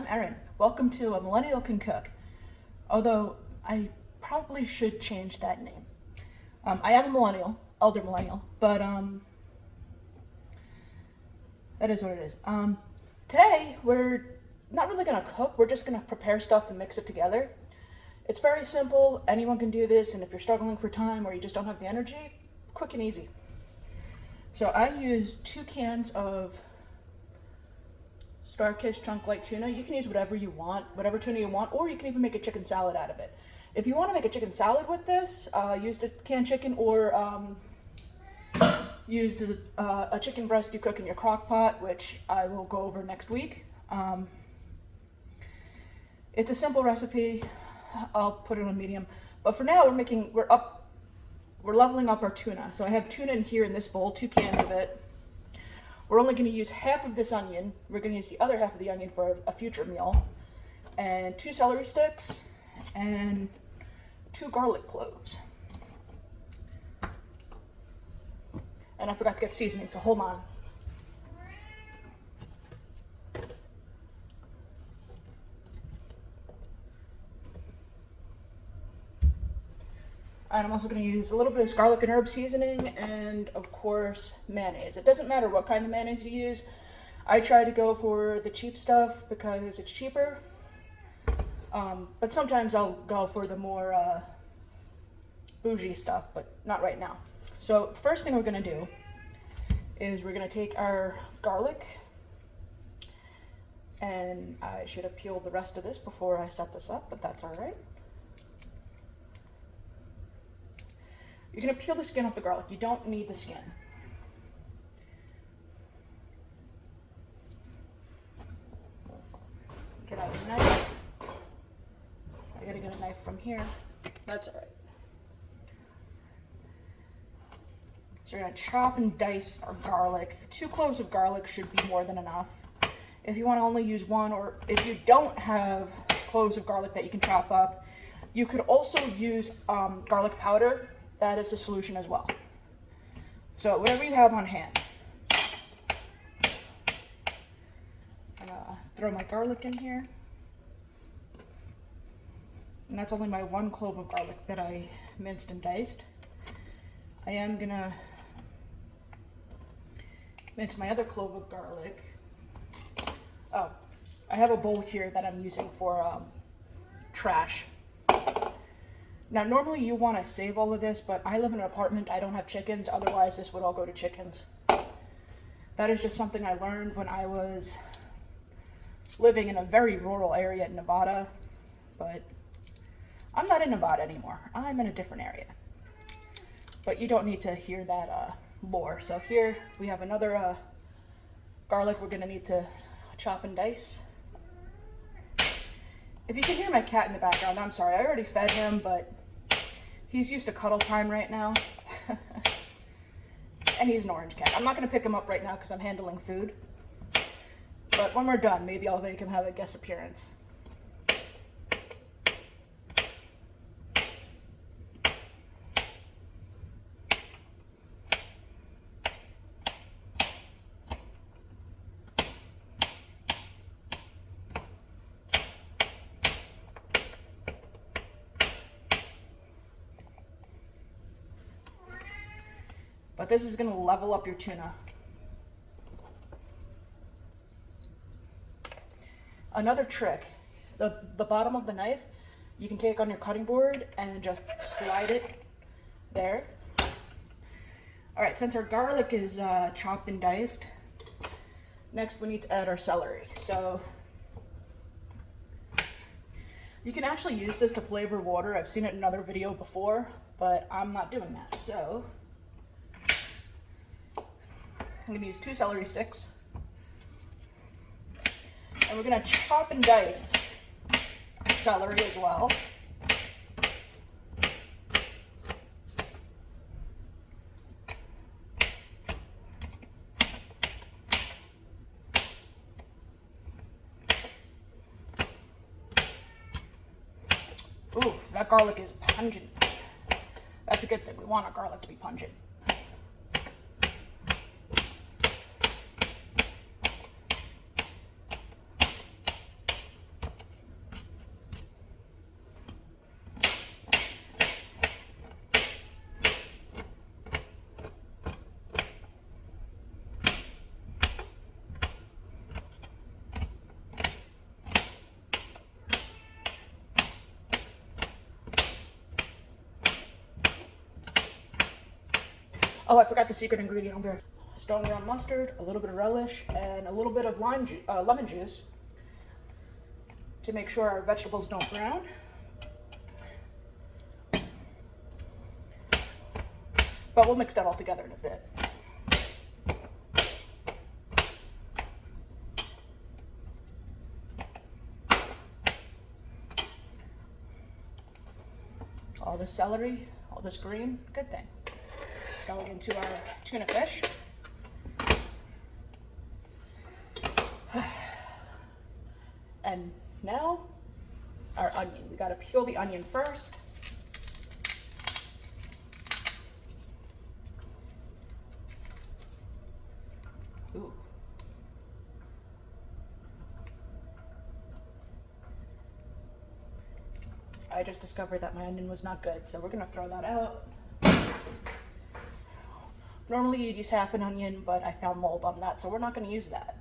I'm Erin. Welcome to A Millennial Can Cook. Although I probably should change that name. I am a millennial, elder millennial, but that is what it is. Today we're not really gonna cook. We're just gonna prepare stuff and mix it together. It's very simple. Anyone can do this, and if you're struggling for time or you just don't have the energy, quick and easy. So I use 2 cans of Star-Kissed chunk light tuna. You can use whatever you want, whatever tuna you want, or you can even make a chicken salad out of it. If you want to make a chicken salad with this, use the canned chicken, or use a chicken breast you cook in your crock pot, which I will go over next week. It's a simple recipe. I'll put it on medium. But for now, we're leveling up our tuna. So I have tuna in here in this bowl, 2 cans of it. We're only going to use half of this onion. We're going to use the other half of the onion for a future meal. And 2 celery sticks and 2 garlic cloves. And I forgot to get seasoning, so hold on. And I'm also going to use a little bit of garlic and herb seasoning and, of course, mayonnaise. It doesn't matter what kind of mayonnaise you use. I try to go for the cheap stuff because it's cheaper. But sometimes I'll go for the more bougie stuff, but not right now. So the first thing we're going to do is we're going to take our garlic, and I should have peeled the rest of this before I set this up, but that's all right. You're going to peel the skin off the garlic. You don't need the skin. Get out your knife. I got to get a knife from here. That's all right. So you're going to chop and dice our garlic. 2 cloves of garlic should be more than enough. If you want to only use 1, or if you don't have cloves of garlic that you can chop up, you could also use garlic powder. That is a solution as well. So whatever you have on hand. I'm gonna throw my garlic in here. And that's only my 1 clove of garlic that I minced and diced. I am gonna mince my other clove of garlic. Oh, I have a bowl here that I'm using for trash. Now, normally you want to save all of this, but I live in an apartment. I don't have chickens. Otherwise, this would all go to chickens. That is just something I learned when I was living in a very rural area in Nevada. But I'm not in Nevada anymore. I'm in a different area. But you don't need to hear that lore. So here we have another garlic we're going to need to chop and dice. If you can hear my cat in the background, I'm sorry. I already fed him, but he's used to cuddle time right now. And he's an orange cat. I'm not going to pick him up right now because I'm handling food. But when we're done, maybe I'll make him have a guest appearance. But this is going to level up your tuna. Another trick, the bottom of the knife, you can take on your cutting board and just slide it there. All right, since our garlic is chopped and diced, next we need to add our celery. So you can actually use this to flavor water. I've seen it in another video before, but I'm not doing that. So I'm going to use 2 celery sticks, and we're going to chop and dice celery as well. Ooh, that garlic is pungent. That's a good thing. We want our garlic to be pungent. Oh, I forgot the secret ingredient on here. Stone ground mustard, a little bit of relish, and a little bit of lemon juice to make sure our vegetables don't brown. But we'll mix that all together in a bit. All this celery, all this green, good thing. Going into our tuna fish. And now our onion. We gotta peel the onion first. Ooh. I just discovered that my onion was not good, so we're gonna throw that out. Normally you'd use half an onion, but I found mold on that, so we're not gonna use that.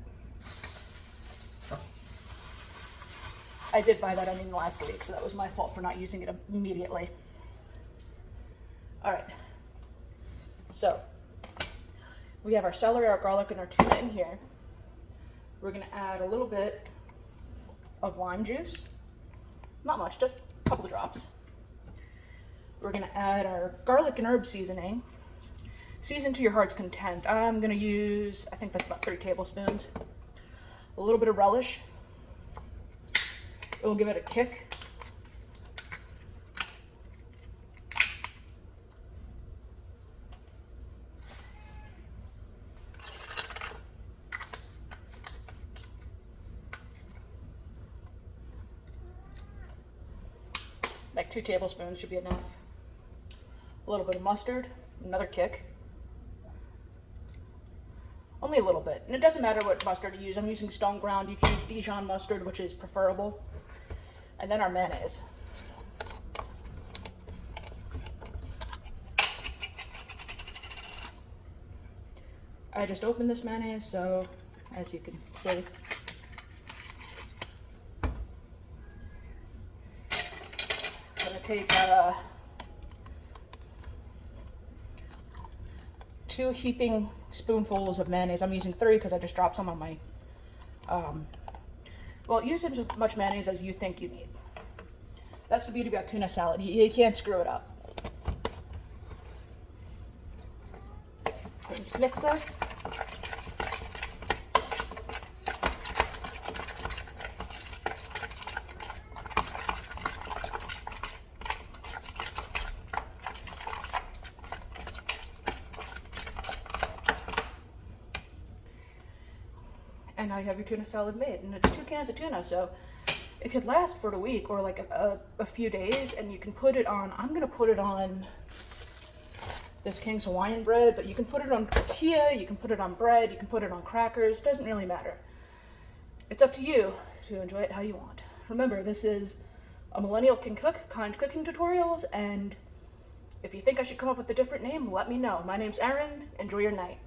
I did buy that onion last week, so that was my fault for not using it immediately. All right, so we have our celery, our garlic, and our tuna in here. We're gonna add a little bit of lime juice. Not much, just a couple of drops. We're gonna add our garlic and herb seasoning. Season to your heart's content. I'm gonna use, I think that's about 3 tablespoons. A little bit of relish. It will give it a kick. Like 2 tablespoons should be enough. A little bit of mustard, another kick. Only a little bit. And it doesn't matter what mustard you use. I'm using stone ground. You can use Dijon mustard, which is preferable. And then our mayonnaise. I just opened this mayonnaise, so as you can see, I'm gonna take 2 heaping spoonfuls of mayonnaise. I'm using 3 because I just dropped some on my, well, use as much mayonnaise as you think you need. That's the beauty about tuna salad. You can't screw it up. Just mix this. And now you have your tuna salad made, and it's 2 cans of tuna, so it could last for a week or like a few days, and you can put it on, I'm gonna put it on this King's Hawaiian bread, but you can put it on tortilla, you can put it on bread, you can put it on crackers, doesn't really matter. It's up to you to enjoy it how you want. Remember, this is a Millennial Can Cook kind cooking tutorials, and if you think I should come up with a different name, let me know. My name's Erin, enjoy your night.